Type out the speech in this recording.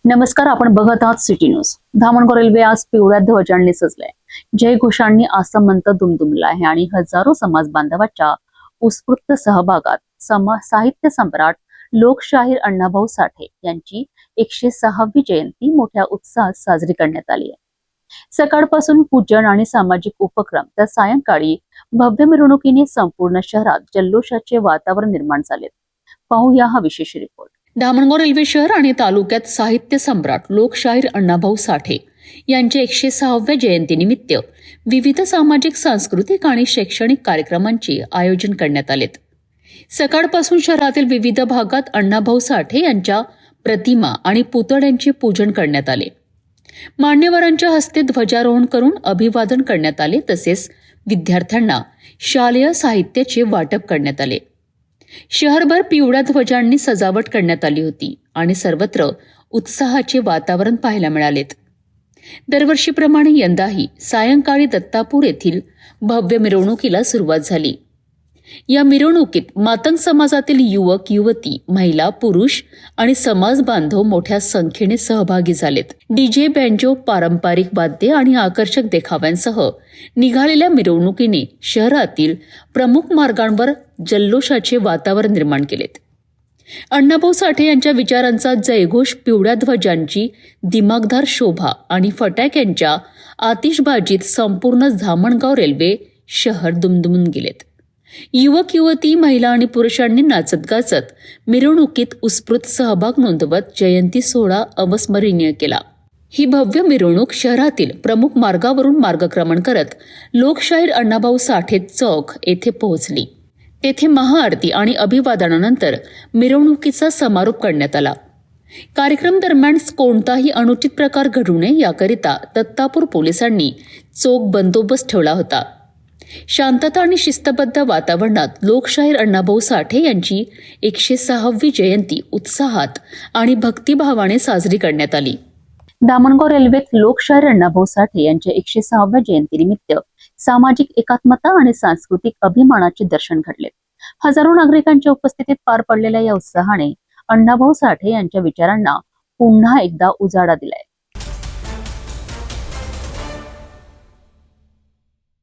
नमस्कार, आपण बघत आहात सिटी न्यूज. धामणगाव रेल्वे आज पिवळ्या ध्वजांनी सजलाय. जयघोषांनी आसमंत दुमदुमला आहे आणि हजारो समाज बांधवांच्या उत्स्फूर्त सहभागात साहित्य सम्राट लोकशाहीर अण्णाभाऊ साठे यांची 106वी जयंती मोठ्या उत्साहात साजरी करण्यात आली आहे. सकाळपासून पूजन आणि सामाजिक उपक्रम तर सायंकाळी भव्य मिरवणुकीने संपूर्ण शहरात जल्लोषाचे वातावरण निर्माण झाले. पाहूया हा विशेष रिपोर्ट. धामणगाव रेल्वे शहर आणि तालुक्यात साहित्य सम्राट लोकशाहीर अण्णाभाऊ साठे यांच्या 106व्या जयंतीनिमित्त विविध सामाजिक, सांस्कृतिक आणि शैक्षणिक कार्यक्रमांचे आयोजन करण्यात आलेत. सकाळपासून शहरातील विविध भागात अण्णाभाऊ साठे यांच्या प्रतिमा आणि पुतळ्यांचे पूजन करण्यात आले. मान्यवरांच्या हस्ते ध्वजारोहण करून अभिवादन करण्यात आले. तसेच विद्यार्थ्यांना शालेय साहित्याचे वाटप करण्यात आले. शहरभर पिवळ्या ध्वजांनी सजावट करण्यात आली होती आणि सर्वत्र उत्साहाचे वातावरण पाहायला मिळालेत. दरवर्षीप्रमाणे यंदाही सायंकाळी दत्तापूर येथील भव्य मिरवणुकीला सुरुवात झाली. या मिरवणुकीत मातंग समाजातील युवक, युवती, महिला, पुरुष आणि समाज बांधव मोठ्या संख्येने सहभागी झालेत. डीजे, बँजो, पारंपरिक वाद्ये आणि आकर्षक देखाव्यांसह निघालेल्या मिरवणुकीने शहरातील प्रमुख मार्गांवर जल्लोषाचे वातावरण निर्माण केलेत. अण्णाभाऊ साठे यांच्या विचारांचा जयघोष, पिवळ्या ध्वजांची दिमागदार शोभा आणि फटाक्यांच्या आतिषबाजीत संपूर्ण धामणगाव रेल्वे शहर दुमदुमून गेलेत. युवक, युवती, महिला आणि पुरुषांनी नाचत गाचत मिरवणुकीत उत्स्फूर्त सहभाग नोंदवत जयंती सोहळा अविस्मरणीय केला. ही भव्य मिरवणूक शहरातील प्रमुख मार्गावरून मार्गक्रमण करत लोकशाहीर अण्णाभाऊ साठे चौक येथे पोहोचली. तेथे महाआरती आणि अभिवादनानंतर मिरवणुकीचा समारोप करण्यात आला. कार्यक्रम दरम्यान कोणताही अनुचित प्रकार घडू नये याकरिता दत्तापूर पोलिसांनी चोख बंदोबस्त ठेवला होता. शांतता आणि शिस्तबद्ध वातावरणात लोकशाहीर अण्णाभाऊ साठे यांची 106वी जयंती उत्साहात आणि भक्तिभावाने साजरी करण्यात आली. धामणगाव रेल्वेत लोकशाहीर अण्णाभाऊ साठे यांच्या 106व्या जयंतीनिमित्त सामाजिक एकात्मता आणि सांस्कृतिक अभिमानाचे दर्शन घडले. हजारो नागरिकांच्या उपस्थितीत पार पडलेल्या या उत्साहाने अण्णाभाऊ साठे यांच्या विचारांना पुन्हा एकदा उजाळा दिलाय.